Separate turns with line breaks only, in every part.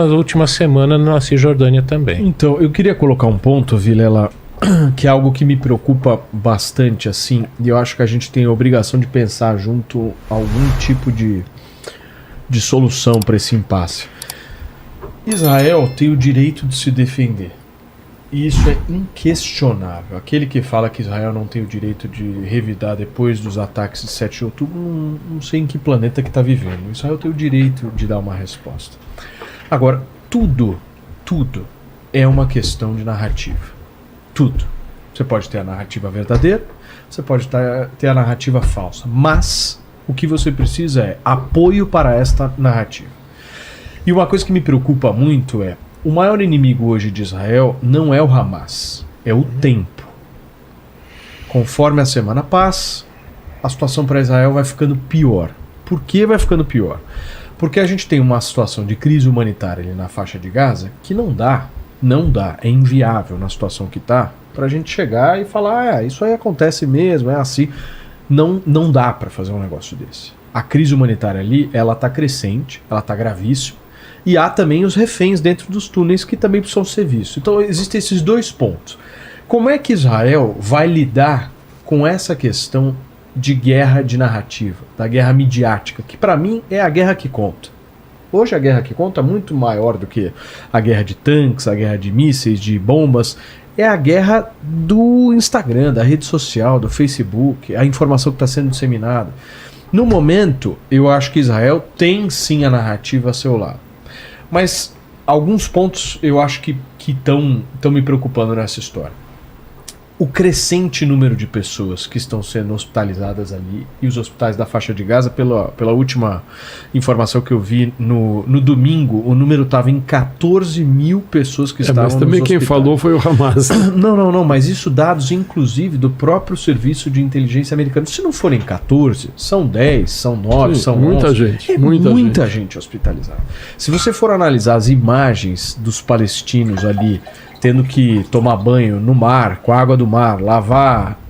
nas últimas semanas na Cisjordânia também.
Então, eu queria colocar um ponto, Vilela, que é algo que me preocupa bastante, assim, e eu acho que a gente tem a obrigação de pensar junto algum tipo de solução para esse impasse. Israel tem o direito de se defender. E isso é inquestionável. Aquele que fala que Israel não tem o direito de revidar depois dos ataques de 7 de outubro, não sei em que planeta que está vivendo. Israel tem o direito de dar uma resposta. Agora, tudo é uma questão de narrativa. Tudo. Você pode ter a narrativa verdadeira, você pode ter a narrativa falsa. Mas o que você precisa é apoio para esta narrativa. E uma coisa que me preocupa muito é o maior inimigo hoje de Israel não é o Hamas, é o tempo. Conforme a semana passa, a situação para Israel vai ficando pior. Por que vai ficando pior? Porque a gente tem uma situação de crise humanitária ali na faixa de Gaza que não dá, é inviável na situação que está, para a gente chegar e falar, isso aí acontece mesmo, é assim. Não dá para fazer um negócio desse. A crise humanitária ali, ela está crescente, ela está gravíssima. E há também os reféns dentro dos túneis que também precisam ser vistos. Então existem esses dois pontos. Como é que Israel vai lidar com essa questão de guerra de narrativa, da guerra midiática, que para mim é a guerra que conta? Hoje a guerra que conta é muito maior do que a guerra de tanques, a guerra de mísseis, de bombas. É a guerra do Instagram, da rede social, do Facebook, a informação que está sendo disseminada. No momento, eu acho que Israel tem sim a narrativa a seu lado. Mas alguns pontos eu acho que estão me preocupando nessa história. O crescente número de pessoas que estão sendo hospitalizadas ali, e os hospitais da faixa de Gaza, pela última informação que eu vi no domingo, o número estava em 14 mil pessoas que estavam nos hospitais.
Mas também quem falou foi o Hamas.
Não, mas isso dados inclusive do próprio serviço de inteligência americano. Se não forem 14, são 10, são 9, são 11.
Muita gente.
Muita gente hospitalizada. Se você for analisar as imagens dos palestinos ali, tendo que tomar banho no mar, com a água do mar, lavar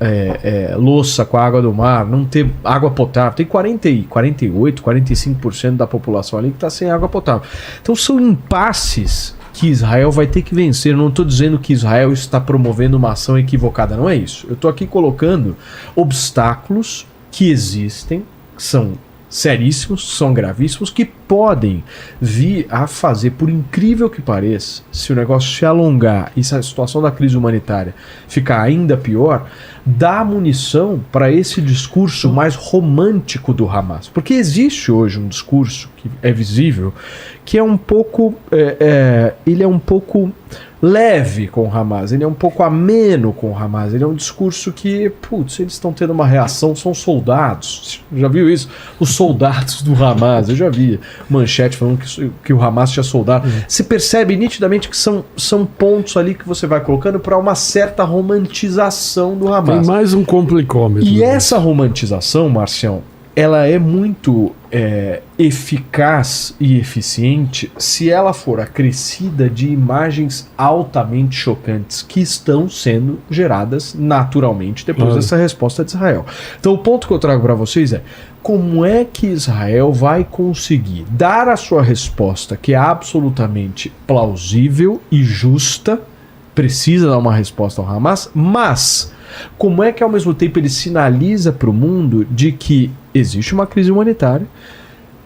louça com a água do mar, não ter água potável. Tem 48, 45% da população ali que está sem água potável. Então são impasses que Israel vai ter que vencer. Eu não estou dizendo que Israel está promovendo uma ação equivocada, não é isso. Eu estou aqui colocando obstáculos que existem, que são seríssimos, são gravíssimos, que podem vir a fazer, por incrível que pareça, se o negócio se alongar e se a situação da crise humanitária ficar ainda pior, dar munição para esse discurso mais romântico do Hamas. Porque existe hoje um discurso que é visível, que é um pouco ele é um pouco leve com o Hamas, ele é um pouco ameno com o Hamas, ele é um discurso que, eles estão tendo uma reação, são soldados, já viu isso? Os soldados do Hamas, eu já vi manchete falando que o Hamas tinha soldado. Você percebe nitidamente que são pontos ali que você vai colocando para uma certa romantização do Hamas.
Tem mais um complicômetro.
E essa romantização, Marcião, ela é muito eficaz e eficiente se ela for acrescida de imagens altamente chocantes que estão sendo geradas naturalmente depois dessa resposta de Israel. Então o ponto que eu trago para vocês é como é que Israel vai conseguir dar a sua resposta, que é absolutamente plausível e justa, precisa dar uma resposta ao Hamas, mas como é que ao mesmo tempo ele sinaliza para o mundo de que existe uma crise humanitária,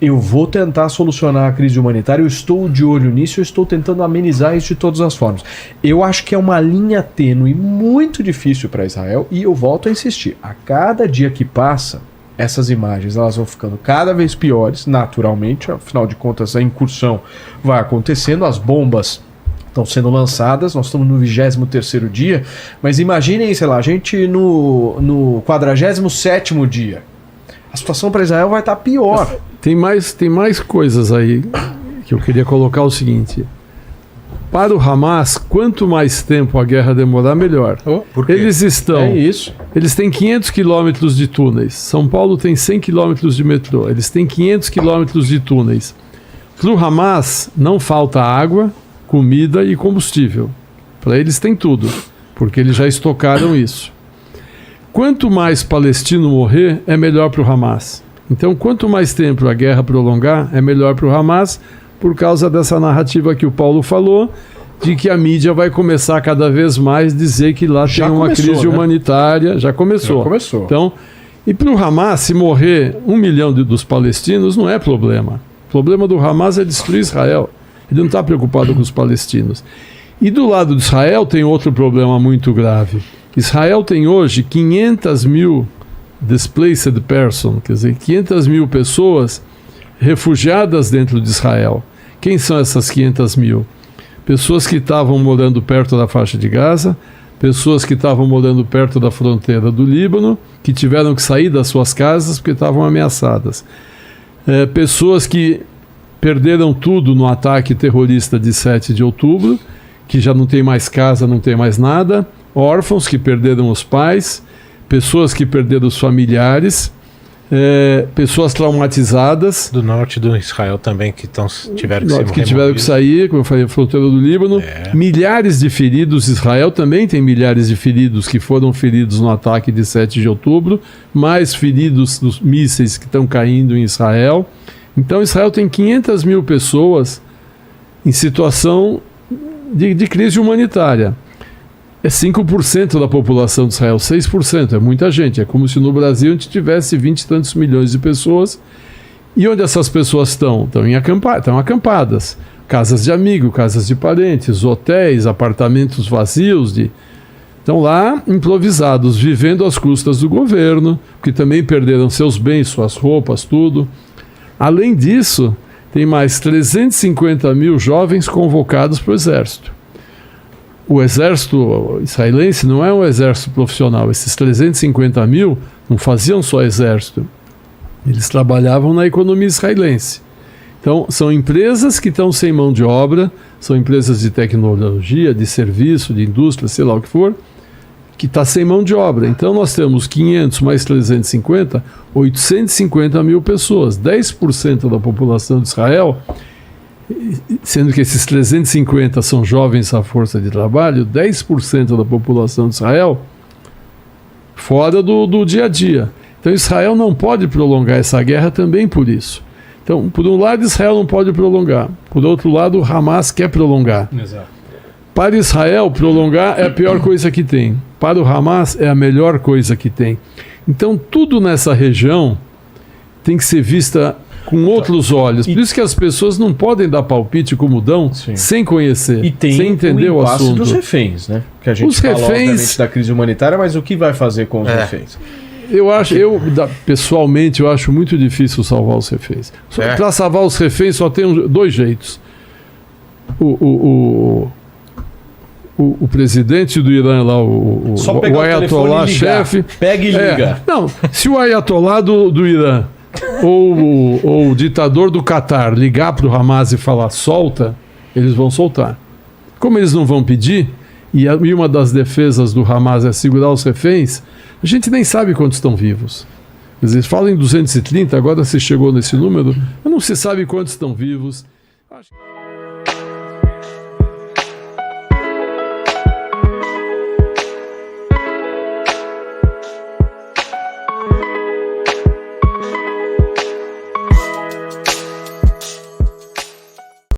eu vou tentar solucionar a crise humanitária, eu estou de olho nisso, eu estou tentando amenizar isso de todas as formas. Eu acho que é uma linha tênue muito difícil para Israel e eu volto a insistir, a cada dia que passa, essas imagens elas vão ficando cada vez piores, naturalmente, afinal de contas a incursão vai acontecendo, as bombas estão sendo lançadas, nós estamos no 23º dia, mas imaginem, sei lá, a gente no 47º dia. A situação para Israel vai estar pior.
Tem mais coisas aí que eu queria colocar o seguinte. Para o Hamas, quanto mais tempo a guerra demorar, melhor.
Por quê?
Eles têm 500 quilômetros de túneis. São Paulo tem 100 quilômetros de metrô. Eles têm 500 quilômetros de túneis. Para o Hamas, não falta água, comida e combustível. Para eles tem tudo, porque eles já estocaram isso. Quanto mais palestino morrer, é melhor para o Hamas. Então, quanto mais tempo a guerra prolongar, é melhor para o Hamas, por causa dessa narrativa que o Paulo falou, de que a mídia vai começar cada vez mais dizer que lá
Já
tem uma
começou,
crise
né?
humanitária. Já começou.
Já começou.
Então, e para o Hamas, se morrer 1 milhão dos palestinos, não é problema. O problema do Hamas é destruir Israel. Ele não está preocupado com os palestinos. E do lado de Israel tem outro problema muito grave. Israel tem hoje 500 mil displaced person, quer dizer, 500 mil pessoas refugiadas dentro de Israel. Quem são essas 500 mil? Pessoas que estavam morando perto da faixa de Gaza, pessoas que estavam morando perto da fronteira do Líbano, que tiveram que sair das suas casas porque estavam ameaçadas. Pessoas que perderam tudo no ataque terrorista de 7 de outubro, que já não tem mais casa, não tem mais nada, órfãos que perderam os pais, pessoas que perderam os familiares, pessoas traumatizadas,
Do norte do Israel também, que tiveram que ser
que tiveram que sair, como eu falei, a fronteira do Líbano, milhares de feridos. Israel também tem milhares de feridos que foram feridos no ataque de 7 de outubro, mais feridos dos mísseis que estão caindo em Israel. Então Israel tem 500 mil pessoas em situação de crise humanitária. É 5% da população de Israel, 6%, é muita gente. É como se no Brasil a gente tivesse 20 e tantos milhões de pessoas. E onde essas pessoas estão? Estão acampadas. Casas de amigo, casas de parentes, hotéis, apartamentos vazios. Estão lá improvisados, vivendo às custas do governo, que também perderam seus bens, suas roupas, tudo. Além disso, tem mais 350 mil jovens convocados para o exército. O exército israelense não é um exército profissional. Esses 350 mil não faziam só exército. Eles trabalhavam na economia israelense. Então, são empresas que estão sem mão de obra, são empresas de tecnologia, de serviço, de indústria, sei lá o que for, que está sem mão de obra. Então, nós temos 500 mais 350, 850 mil pessoas, 10% da população de Israel. Sendo que esses 350 são jovens à força de trabalho, 10% da população de Israel fora do dia a dia. Então Israel não pode prolongar essa guerra também por isso. Então, por um lado, Israel não pode prolongar. Por outro lado, o Hamas quer prolongar.
Exato.
Para Israel, prolongar é a pior coisa que tem. Para o Hamas, é a melhor coisa que tem. Então, tudo nessa região tem que ser vista com outros olhos. Por isso que as pessoas não podem dar palpite como dão sem conhecer,
E tem
sem entender o
impasse
assunto.
dos reféns, né? Que a gente
Os
fala,
reféns-
obviamente, da crise humanitária, mas o que vai fazer com os reféns?
Pessoalmente, eu acho muito difícil salvar os reféns. Para salvar os reféns só tem dois jeitos. O presidente do Irã lá,
Só
o
pegar o telefone
Ayatollah
e ligar.
chefe.
Pega e liga.
Não, se o Ayatollah do Irã ou o ditador do Catar ligar para o Hamas e falar solta, eles vão soltar. Como eles não vão pedir, e uma das defesas do Hamas é segurar os reféns, a gente nem sabe quantos estão vivos. Quer dizer, falam em 230, agora se chegou nesse número, mas não se sabe quantos estão vivos. Acho...